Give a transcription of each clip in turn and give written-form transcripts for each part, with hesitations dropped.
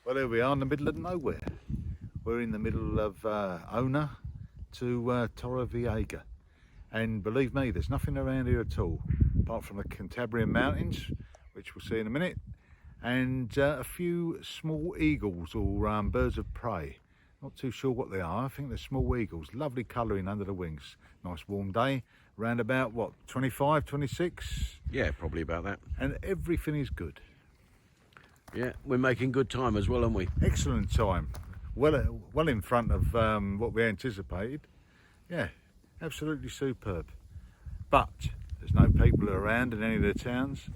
Well, here we are in the middle of nowhere. We're in the middle of Ona to Torrevieja, and believe me, there's nothing around here at all apart from the Cantabrian Mountains, which we'll see in a minute, and a few small eagles or birds of prey. Not too sure what they are. I think they're small eagles. Lovely colouring under the wings. Nice warm day. Around about what, 25, 26? Yeah, probably about that. And everything is good. Yeah, we're making good time as well, aren't we? Excellent time. Well in front of what we anticipated. Yeah, absolutely superb. But there's no people around in any of the towns.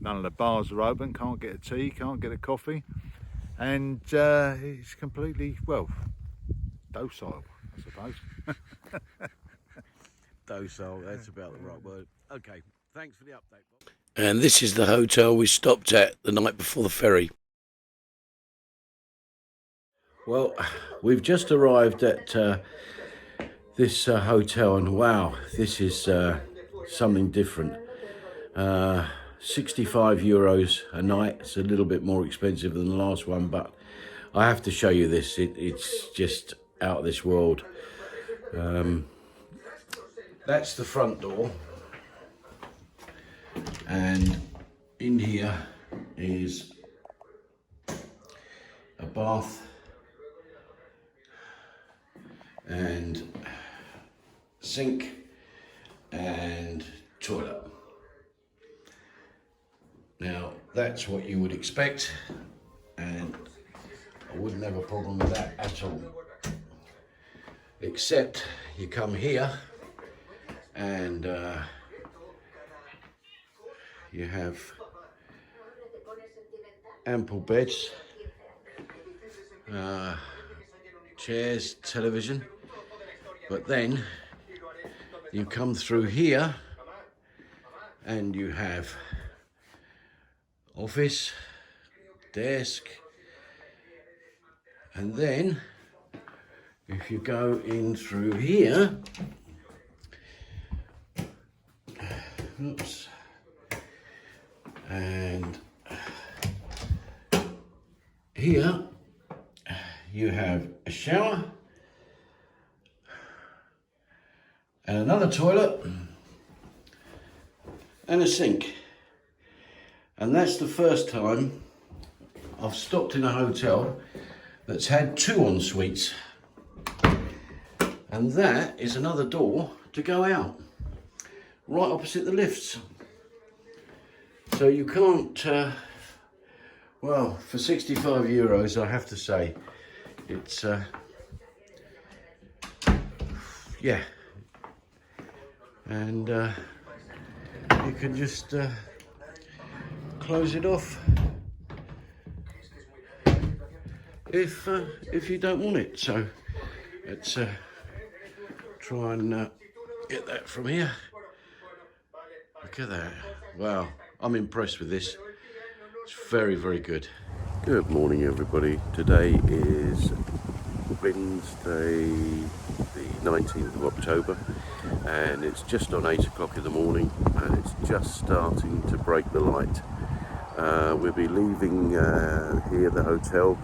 None of the bars are open. Can't get a tea, can't get a coffee. And it's completely, well, docile, I suppose. Docile, that's about the right word. Okay, thanks for the update, Bob. And this is the hotel we stopped at the night before the ferry. Well, we've just arrived at this hotel, and wow, this is something different. 65 euros a night. It's a little bit more expensive than the last one, but I have to show you this. It's just out of this world. That's the front door, and in here is a bath and sink and toilet. Now that's what you would expect, and I wouldn't have a problem with that at all, except you come here and you have ample beds, chairs, television, but then you come through here and you have office, desk, and then if you go in through here, oops, and here you have a shower and another toilet and a sink. And that's the first time I've stopped in a hotel that's had two en-suites. And that is another door to go out, right opposite the lifts. So you can't, well, for 65 euros, I have to say, it's, yeah. And you can just close it off if you don't want it. So let's try and get that from here. Look at that. Wow, I'm impressed with this. It's very, very good. Good morning, everybody. Today is Wednesday the 19th of October, and it's just on 8 o'clock in the morning, and it's just starting to break the light. We'll be leaving here, the hotel,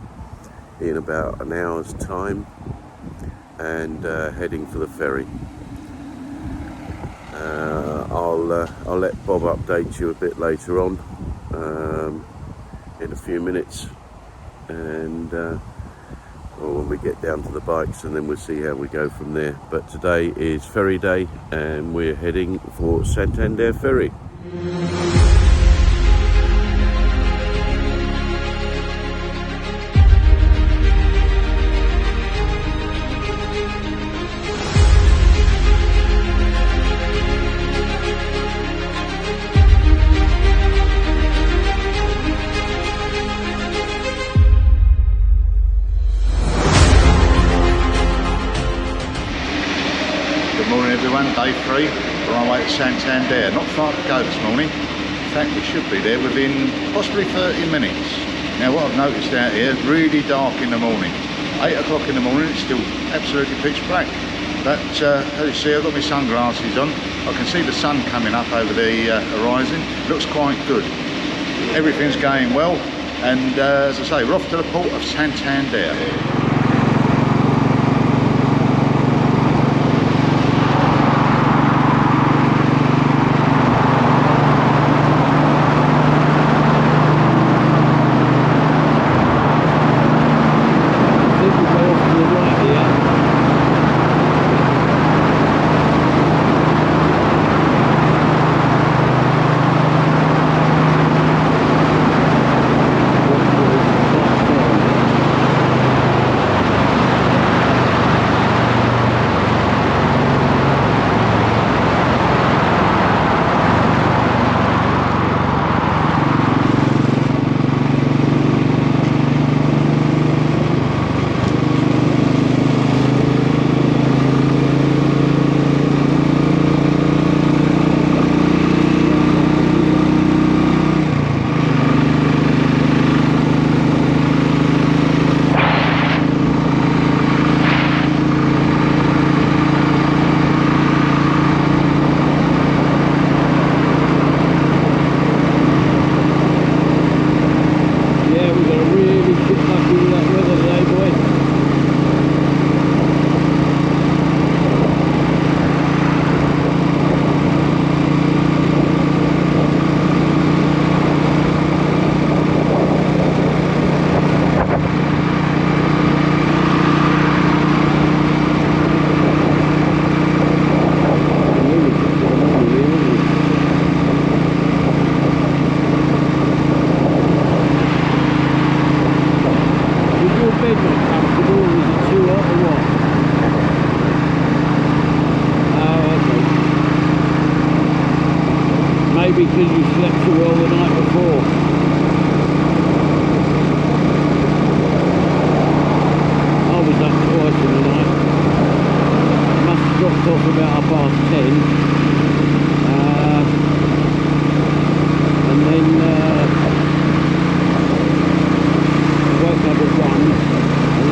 in about an hour's time, and heading for the ferry. I'll let Bob update you a bit later on, in a few minutes, and or when we get down to the bikes, and then we'll see how we go from there. But today is ferry day, and we're heading for Santander Ferry. Day 3, we're on our way to Santander. Not far to go this morning. In fact, we should be there within possibly 30 minutes. Now, what I've noticed out here, really dark in the morning. 8 o'clock in the morning, it's still absolutely pitch black. But as you see, I've got my sunglasses on. I can see the sun coming up over the horizon. Looks quite good. Everything's going well. And as I say, we're off to the port of Santander. Because you slept so well the night before. I was up twice in the night. Must have dropped off about 10:30. And then woke up at 1, and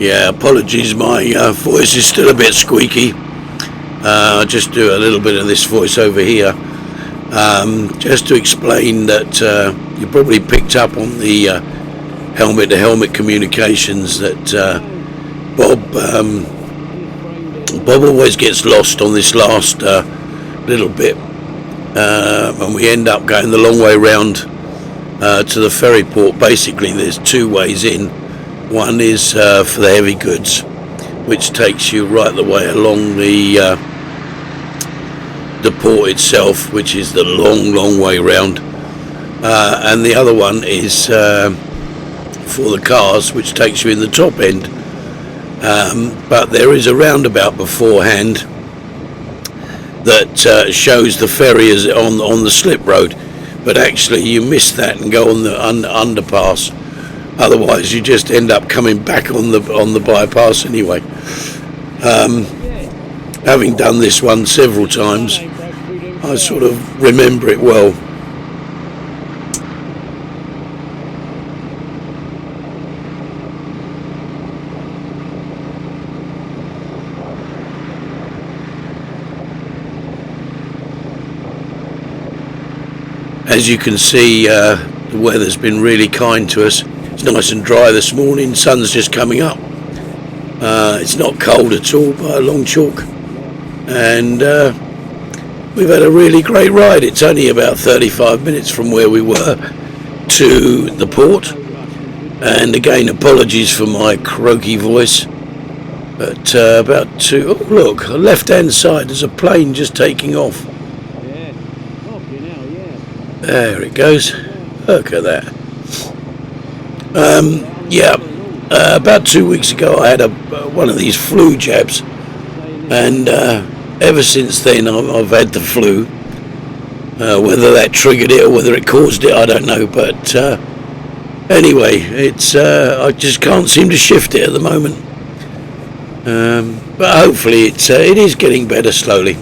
Yeah, apologies, my voice is still a bit squeaky. I'll just do a little bit of this voice over here. Just to explain that you probably picked up on the helmet-to-helmet communications that Bob always gets lost on this last little bit, and we end up going the long way round to the ferry port. Basically, there's two ways in. One is for the heavy goods, which takes you right the way along the port itself, which is the long way round, and the other one is for the cars, which takes you in the top end. But there is a roundabout beforehand that shows the ferry as on the slip road, but actually you miss that and go on the underpass. Otherwise, you just end up coming back on the bypass anyway. Having done this one several times, I sort of remember it well. As you can see, the weather's been really kind to us. It's nice and dry this morning, sun's just coming up. It's not cold at all by a long chalk, and we've had a really great ride. It's only about 35 minutes from where we were to the port, and again, apologies for my croaky voice, but about two, oh look, left hand side, there's a plane just taking off. There it goes. Look at that. About 2 weeks ago I had one of these flu jabs, and ever since then I've had the flu. Whether that triggered it or whether it caused it, I don't know. But anyway, it's I just can't seem to shift it at the moment. But hopefully it is getting better slowly.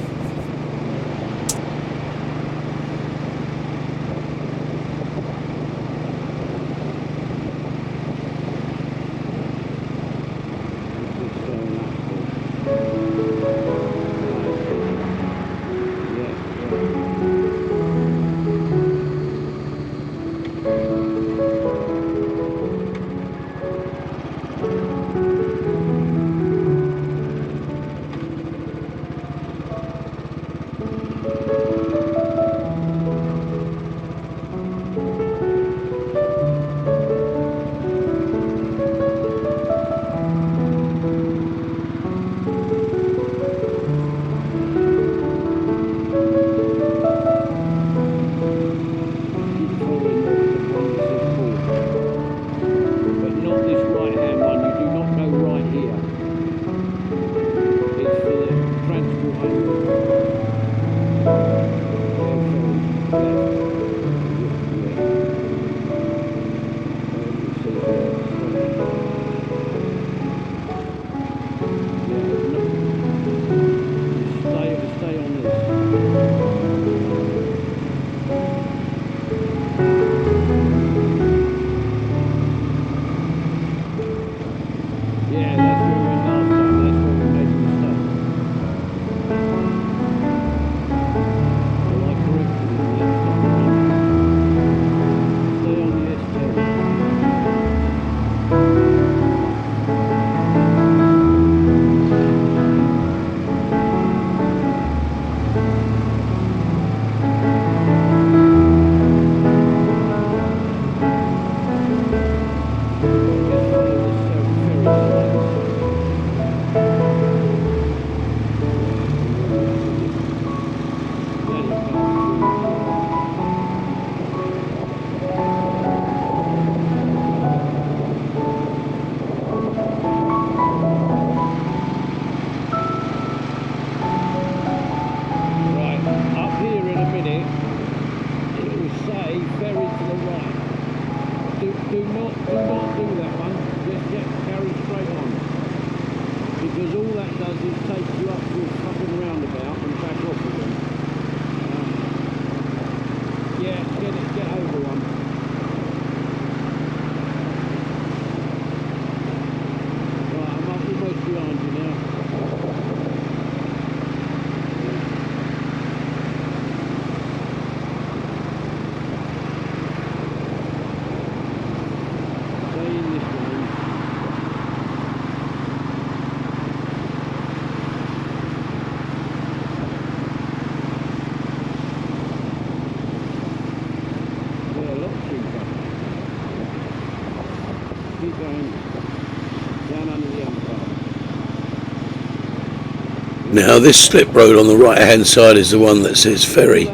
Now this slip road on the right hand side is the one that says ferry,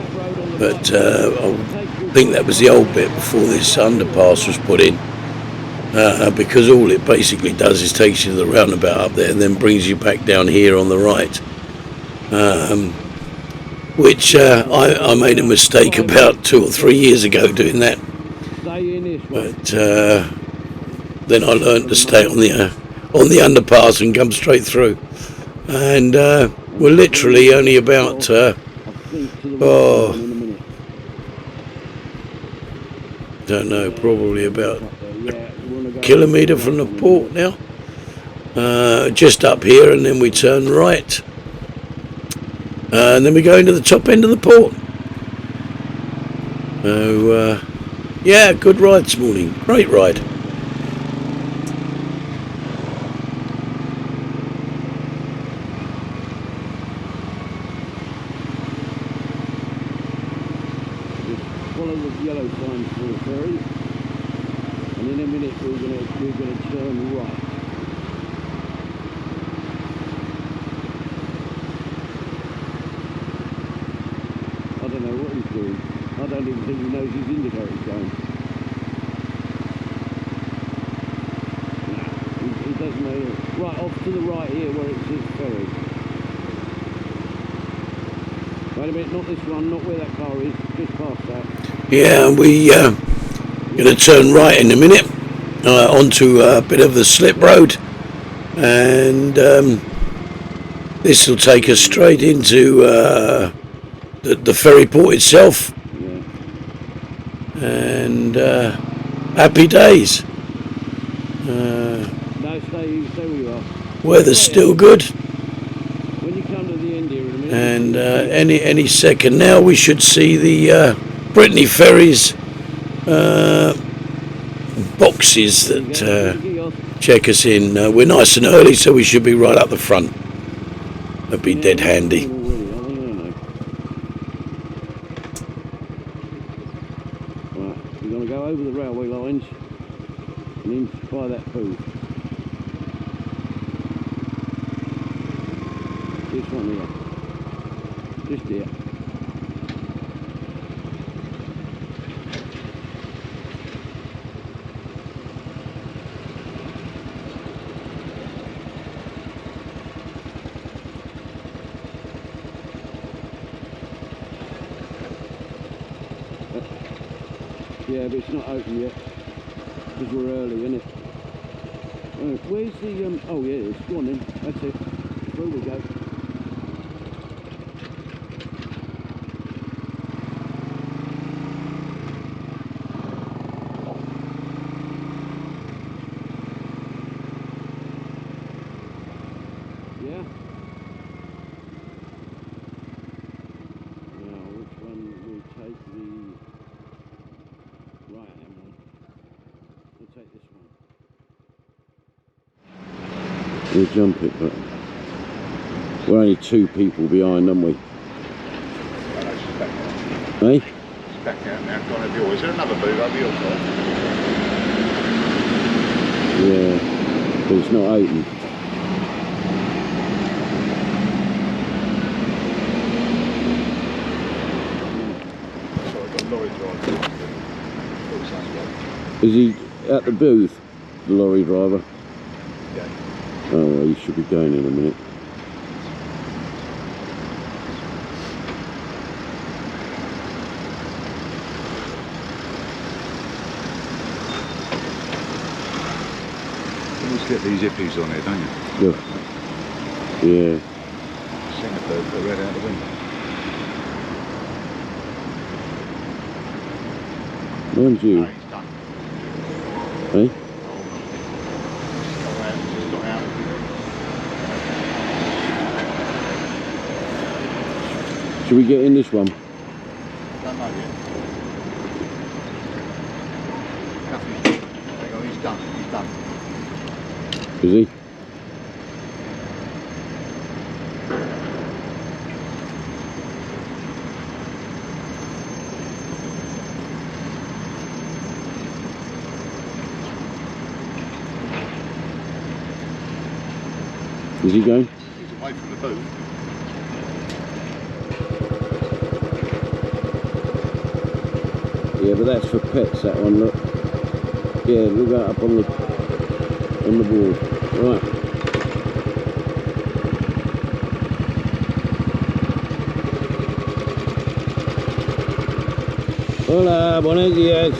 but I think that was the old bit before this underpass was put in, because all it basically does is takes you to the roundabout up there and then brings you back down here on the right, which I made a mistake about 2 or 3 years ago doing that, but then I learned to stay on the underpass and come straight through. And we're literally only about don't know, probably about a kilometre from the port now, just up here, and then we turn right, and then we go into the top end of the port. So yeah, good ride this morning, great ride. Follow the yellow signs for the ferry, and in a minute we're going to turn right. I don't know what he's doing. I don't even think he knows his indicator's going. Nah, he doesn't know. Right, off to the right here where it says ferry. Wait a minute, not this one, not where that car is, just past that. Yeah, we're going to turn right in a minute onto a bit of the slip road, and this will take us straight into the ferry port itself, and happy days. No, stay where you are. Weather's still good. When you come to the end here in a minute. And any second now we should see the Brittany Ferries boxes that check us in. We're nice and early, so we should be right up the front. That'd be dead handy. Right, we're going to go over the railway lines and in by that booth. This one here. Just here. Yeah, but it's not open yet because we're early, isn't it? Where's the oh yeah, it is. Go on then. That's it. Through we go. Yeah. Now, which one will take the right hand one? We'll take this one. We'll jump it, but we're only 2 people behind, aren't we? Hey? It's back out now, trying to deal. Is there another booth over your side? Yeah, but it's not open. Is he at the booth, the lorry driver? Yeah. Oh, well, he should be going in a minute. You always get these hippies on here, don't you? Yeah. Sing a bird, they're right out the window. Mind you. No, he's done. Hey? Should we get in this one? Don't know yet. Nothing. Hang on, he's done. He's done. Is he? Is he going? He's away from the boot. Yeah, but that's for pets, that one, look. Yeah, look that up on the board. Right. Hola, buenos días.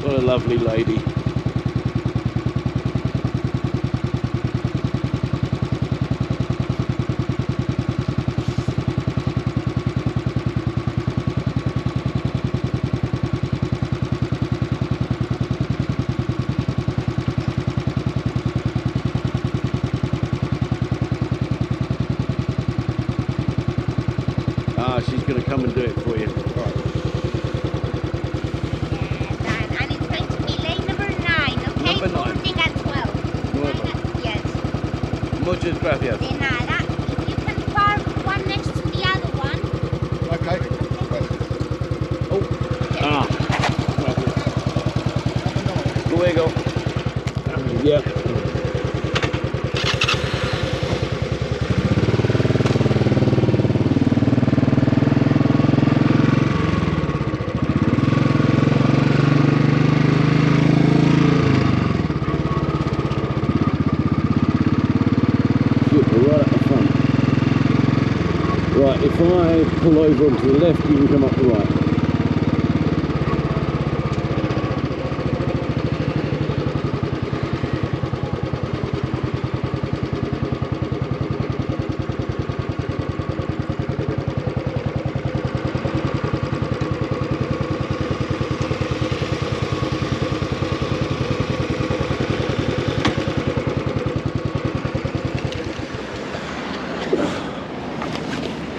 What a lovely lady. Ah, she's going to come and do it for you. Right. And it's going to be lane number 9, okay? Number 9. Boarding at 12. Nuevo. Yes. Muchas gracias. De nada. If you can park one next to the other one. Okay. Oh. Ah. Luego. Yeah. Right at the front. Right, if I pull over onto the left, you can come up the right.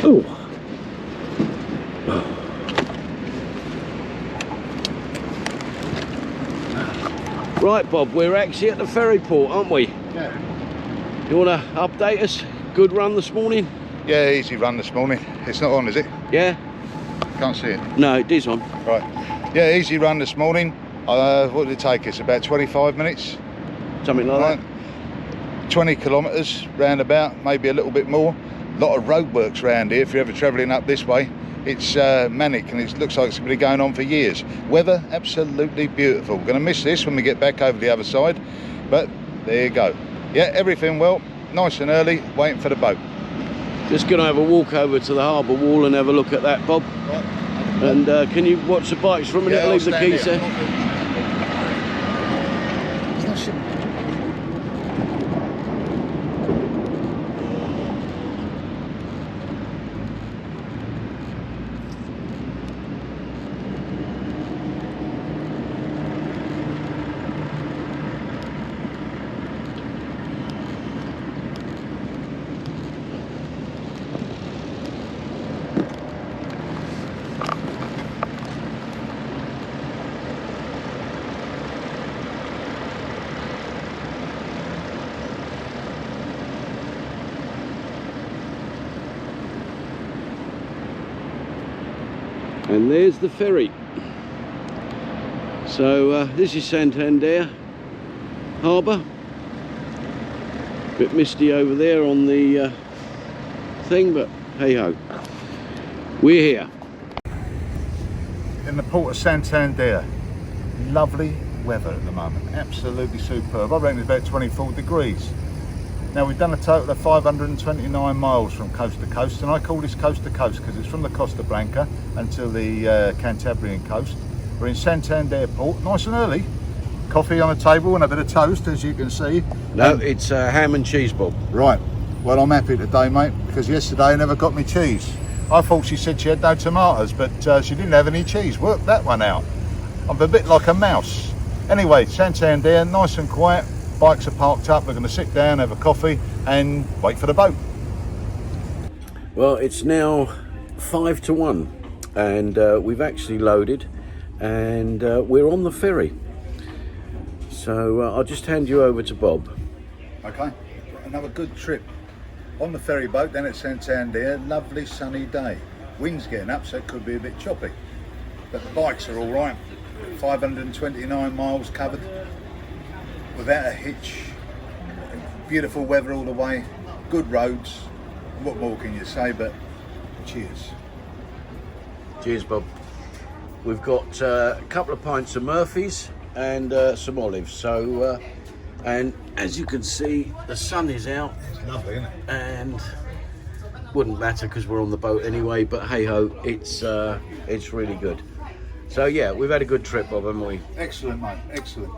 Oh. Right, Bob, we're actually at the ferry port, aren't we? Yeah. You want to update us? Good run this morning? Yeah, easy run this morning. It's not on, is it? Yeah? Can't see it. No, it is on. Right. Yeah, easy run this morning. What did it take us? About 25 minutes? Something like Right. 20 kilometres roundabout, maybe a little bit more. A lot of roadworks round here if you're ever travelling up this way. It's manic and it looks like it's been going on for years. Weather, absolutely beautiful. Going to miss this when we get back over the other side, but there you go. Yeah, everything well, nice and early, waiting for the boat. that. Just going to have a walk over to the harbour wall and have a look at that, Bob. Right. And can you watch the bikes for a minute? Yeah, I'll leave the stand keys here. there. It's not shit. And there's the ferry. So this is Santander Harbour. Bit misty over there on the thing, but hey ho, we're here. In the port of Santander. Lovely weather at the moment, absolutely superb. I reckon it's about 24 degrees. Now we've done a total of 529 miles from coast to coast, and I call this coast to coast because it's from the Costa Blanca until the Cantabrian coast. We're in Santander port, nice and early. Coffee on the table and a bit of toast, as you can see. No, it's ham and cheese, Bob. Right, well I'm happy today, mate, because yesterday I never got me cheese. I thought she said she had no tomatoes, but she didn't have any cheese. Work that one out. I'm a bit like a mouse. Anyway, Santander, nice and quiet. Bikes are parked up. We're going to sit down, have a coffee and wait for the boat. Well, it's now 5 to 1 and we've actually loaded and we're on the ferry. So I'll just hand you over to Bob. Okay, another good trip on the ferry boat down at Santander. Lovely sunny day. Wind's getting up, so it could be a bit choppy, but the bikes are all right. 529 miles covered without a hitch. beautiful weather all the way, good roads. What more can you say? But cheers. Cheers, Bob. We've got a couple of pints of Murphy's and some olives. So, and as you can see, the sun is out. It's lovely, isn't it? And wouldn't matter because we're on the boat anyway. But hey ho, it's really good. So yeah, we've had a good trip, Bob, haven't we? Excellent, mate. Excellent.